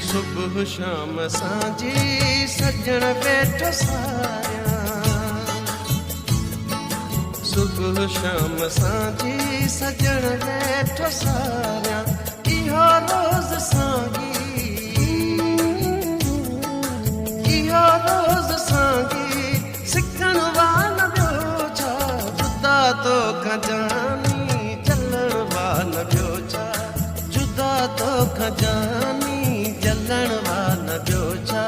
सुबुह शाम सांझी सजण वेठो सारियां, सुबुह शाम सांझी सजण वेठो सारियां, इहो रोज़ सांगी, इहो रोज़ सांगी, सिखण वान ॿियो छा, जुदा तोखां जानी जलण वान ॿियो छा, जुदा तोखां जानी जलण वान ॿियो छा।